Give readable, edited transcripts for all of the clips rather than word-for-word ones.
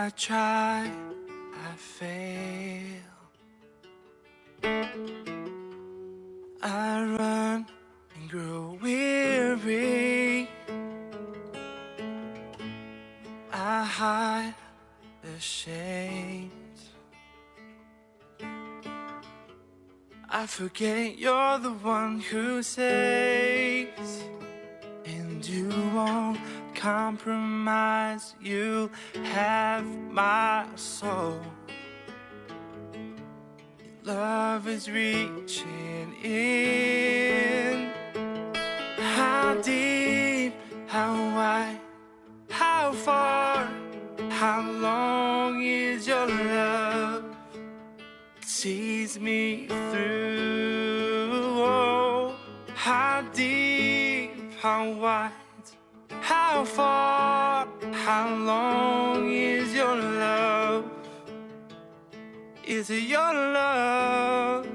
I try, I fail. I run and grow weary. I hide the shame. I forget you're the one who saves, and you won't compromise. You have my soul. Love is reaching in. How deep, how wide, how far, how long is your love? Sees me through. Oh, how deep, how wide, how far, how long is your love? Is it your love?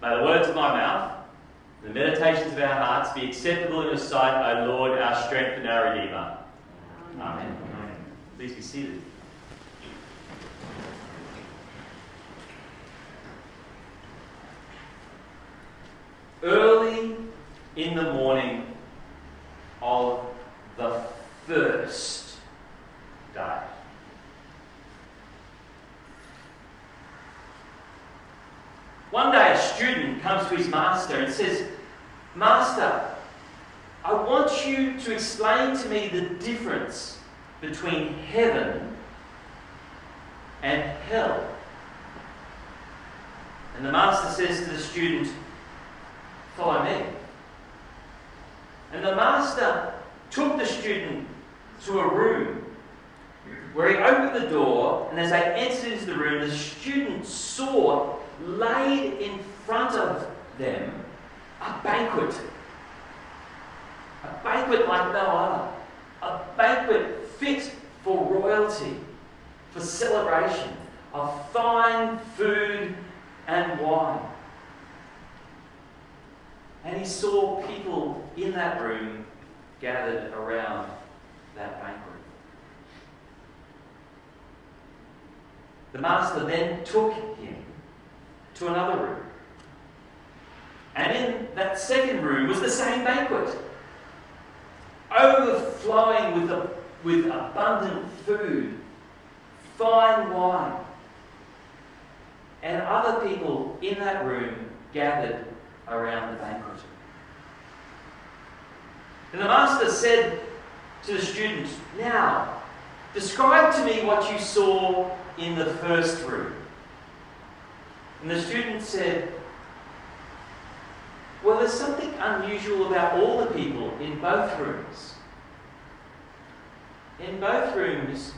May the words of my mouth, the meditations of our hearts be acceptable in your sight, O Lord, our strength and our Redeemer. Amen. Please be seated. Early in the morning of the first day. One day a student comes to his master and says, "Master, I want you to explain to me the difference between heaven and hell." And the master says to the student, "Follow me." And the master took the student to a room where he opened the door, and as they entered into the room, the student saw laid in front of them a banquet. A banquet like no other. A banquet fit for royalty, for celebration of fine food and wine. And he saw people in that room gathered around that banquet. The master then took him to another room. And in that second room was the same banquet, overflowing with abundant food, fine wine. And other people in that room gathered around the banquet. And the master said to the student, "Now, describe to me what you saw in the first room." And the student said, "Well, there's something unusual about all the people in both rooms. In both rooms,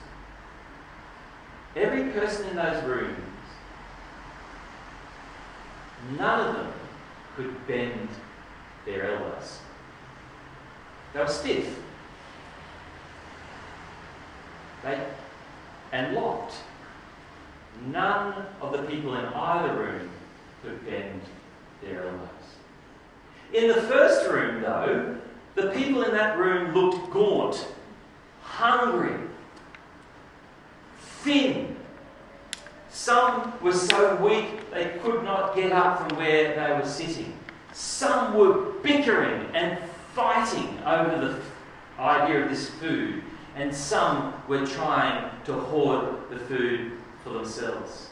every person in those rooms, none of them could bend their elbows. They were stiff and locked. None of the people in either room could bend their elbows. In the first room, though, the people in that room looked gaunt, hungry, thin. Some were so weak they could not get up from where they were sitting. Some were bickering and fighting over the idea of this food, and some were trying to hoard the food for themselves.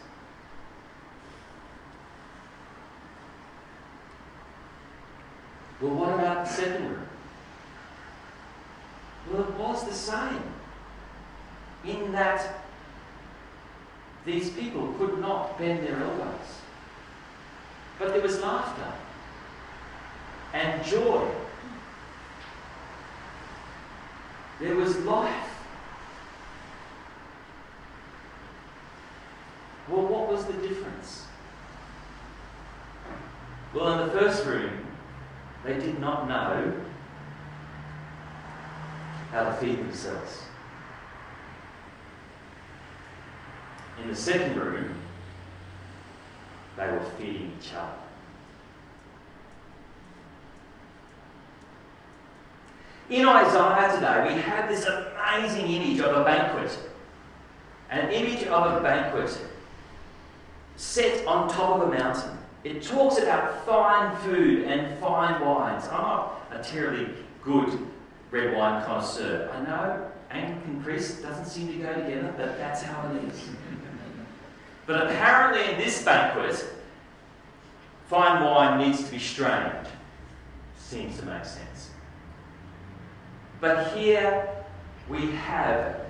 Well, what about the second room? Well, it was the same, in that these people could not bend their elbows. But there was laughter and joy. There was life. Well, what was the difference? Well, in the first room, they did not know how to feed themselves. In the second room, they were feeding each other. In Isaiah today, we have this amazing image of a banquet. An image of a banquet set on top of a mountain. It talks about fine food and fine wines. I'm not a terribly good red wine connoisseur. I know Anglican priest doesn't seem to go together, but that's how it is. But apparently in this banquet, fine wine needs to be strained. Seems to make sense. But here we have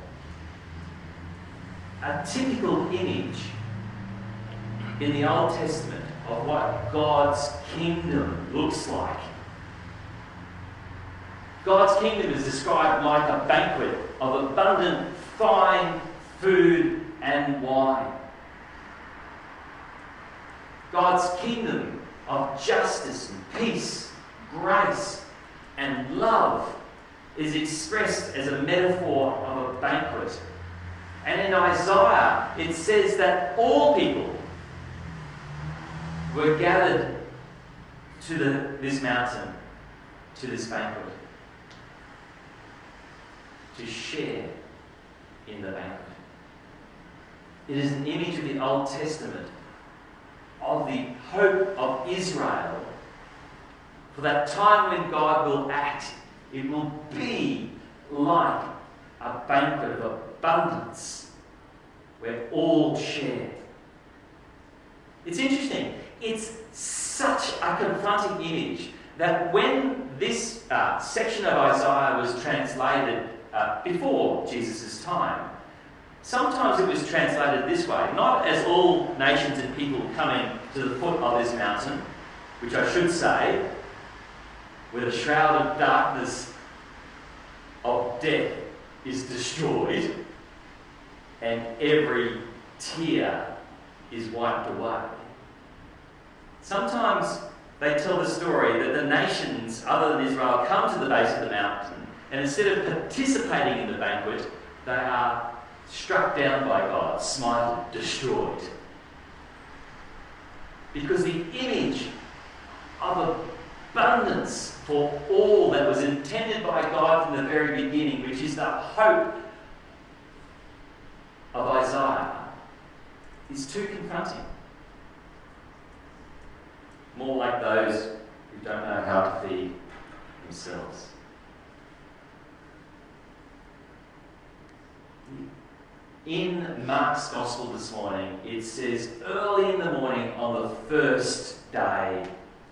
a typical image in the Old Testament of what God's kingdom looks like. God's kingdom is described like a banquet of abundant, fine food and wine. God's kingdom of justice and peace, grace and love is expressed as a metaphor of a banquet. And in Isaiah, it says that all people were gathered to this mountain, to this banquet, to share in the banquet. It is an image of the Old Testament, of the hope of Israel, for that time when God will act. It will be like a banquet of abundance where all share. It's interesting. It's such a confronting image that when this section of Isaiah was translated before Jesus' time, sometimes it was translated this way, not as all nations and people coming to the foot of this mountain, which I should say, where the shroud of darkness of death is destroyed and every tear is wiped away. Sometimes they tell the story that the nations other than Israel come to the base of the mountain, and instead of participating in the banquet, they are struck down by God, smited, destroyed. Because the image of abundance for all that was intended by God from the very beginning, which is the hope of Isaiah, is too confronting. More like those who don't know how to feed themselves. In Mark's Gospel this morning, it says early in the morning on the first day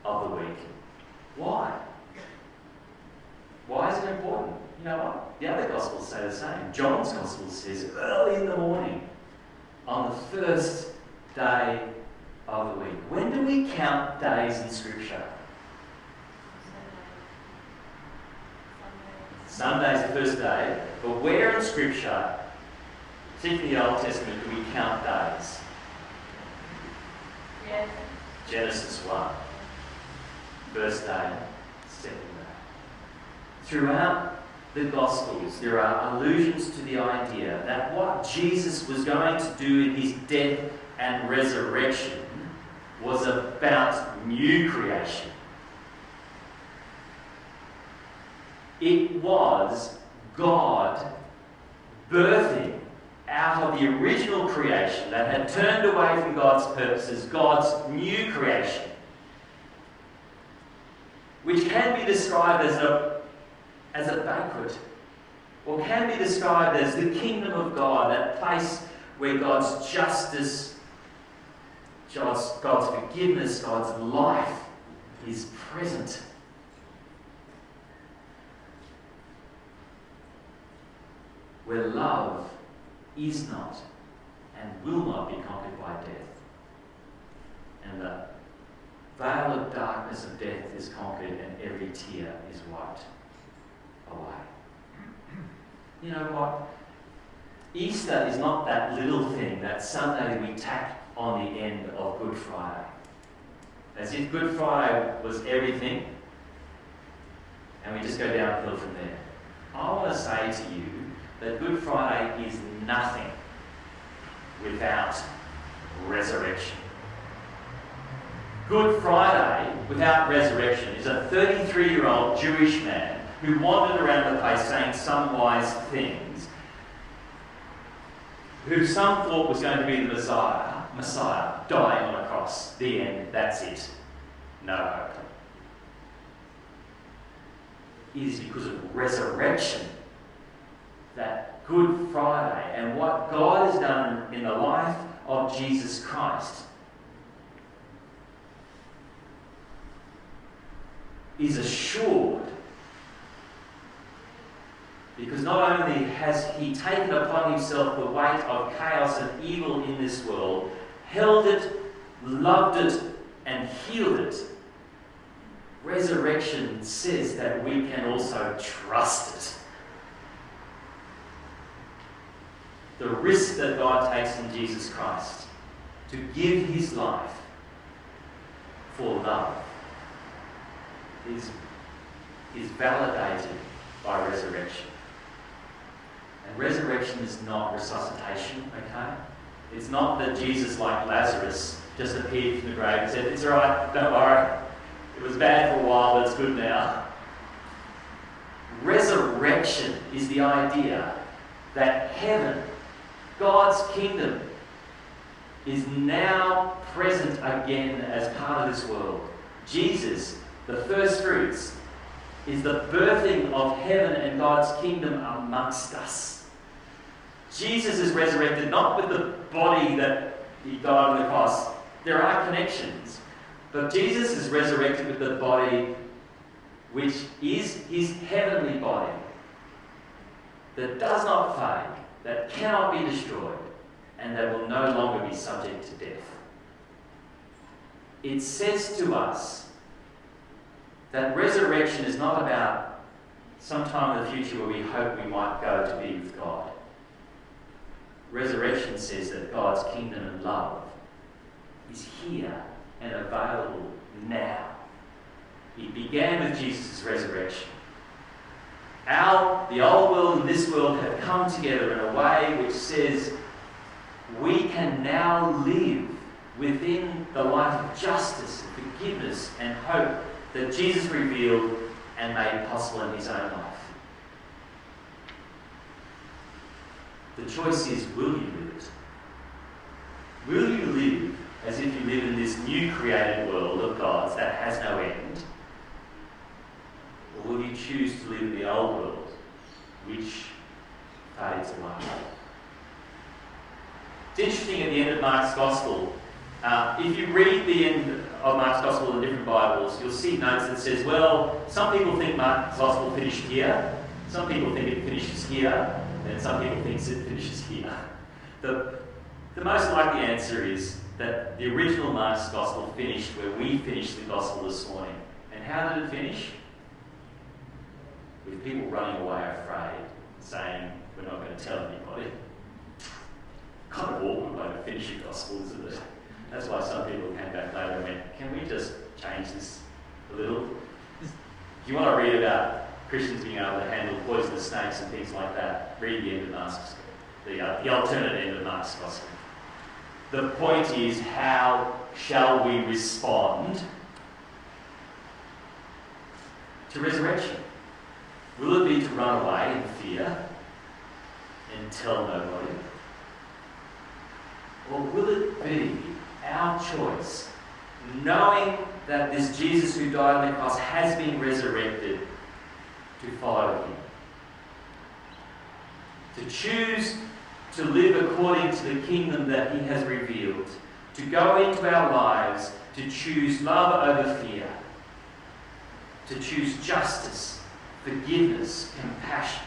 of the week. Why? Why is it important? You know what? The other Gospels say the same. John's Gospel says early in the morning on the first day of the week. When do we count days in Scripture? Sunday's the first day, but where in Scripture, particularly the Old Testament, do we count days? Yes. Genesis 1. First day, second day. Throughout the Gospels, there are allusions to the idea that what Jesus was going to do in his death and resurrection was about new creation. It was God birthing out of the original creation that had turned away from God's purposes, God's new creation, which can be described as a banquet, or can be described as the kingdom of God, that place where God's justice, God's forgiveness, God's life is present. Where love is not and will not be conquered by death. And the veil of darkness of death is conquered and every tear is wiped away. You know what? Easter is not that little thing, that Sunday we tack on the end of Good Friday. As if Good Friday was everything and we just go downhill from there. I want to say to you that Good Friday is nothing without resurrection. Good Friday without resurrection is a 33-year-old Jewish man who wandered around the place saying some wise things, who some thought was going to be the Messiah, dying on a cross. The end, that's it. No hope. It is because of resurrection that Good Friday and what God has done in the life of Jesus Christ is assured, because not only has he taken upon himself the weight of chaos and evil in this world, held it, loved it, and healed it, resurrection says that we can also trust it. The risk that God takes in Jesus Christ to give his life for love is validated by resurrection. And resurrection is not resuscitation, okay? It's not that Jesus, like Lazarus, just appeared from the grave and said, "It's all right, don't worry. It was bad for a while, but it's good now." Resurrection is the idea that heaven, God's kingdom, is now present again as part of this world. Jesus, the first fruits, is the birthing of heaven and God's kingdom amongst us. Jesus is resurrected not with the body that he died on the cross. There are connections. But Jesus is resurrected with the body which is his heavenly body that does not fade, that cannot be destroyed, and that will no longer be subject to death. It says to us that resurrection is not about some time in the future where we hope we might go to be with God. Resurrection says that God's kingdom and love is here and available now. It began with Jesus' resurrection. The old world and this world have come together in a way which says we can now live within the life of justice and forgiveness and hope that Jesus revealed and made possible in his own life. The choice is, will you live it? Will you live as if you live in this new created world of God's that has no end? Or will you choose to live in the old world, which fades away? It's interesting, at the end of Mark's Gospel, if you read the end of Mark's Gospel in different Bibles, you'll see notes that says, well, some people think Mark's Gospel finished here, some people think it finishes here, and some people think it finishes here. The most likely answer is that the original Mark's Gospel finished where we finished the Gospel this morning. And how did it finish? With people running away afraid, saying, we're not going to tell anybody. Kind of awkward way to finish a Gospel, isn't it? That's why some people came back later and went, can we just change this a little? If you want to read about Christians being able to handle poisonous snakes and things like that, read the end of Mark's Gospel, the alternate end of Mark's Gospel. The point is, how shall we respond to resurrection? Will it be to run away in fear and tell nobody? Or will it be our choice, knowing that this Jesus who died on the cross has been resurrected, to follow him? To choose to live according to the kingdom that he has revealed, to go into our lives, to choose love over fear, to choose justice, forgiveness, compassion,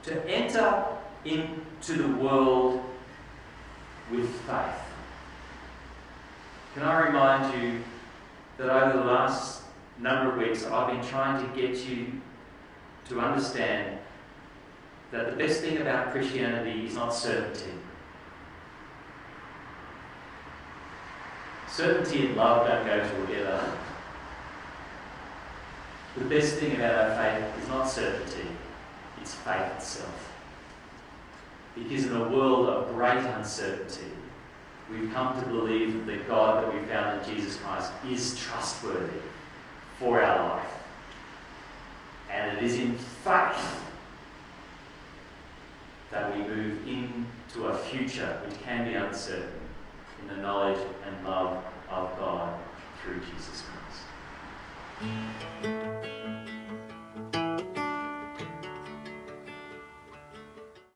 to enter into the world with faith. Can I remind you that over the last number of weeks I've been trying to get you to understand that the best thing about Christianity is not certainty. Certainty and love don't go together. The best thing about our faith is not certainty, it's faith itself. Because in a world of great uncertainty, we've come to believe that the God that we found in Jesus Christ is trustworthy for our life. And it is in faith that we move into a future which can be uncertain in the knowledge and love of God through Jesus Christ.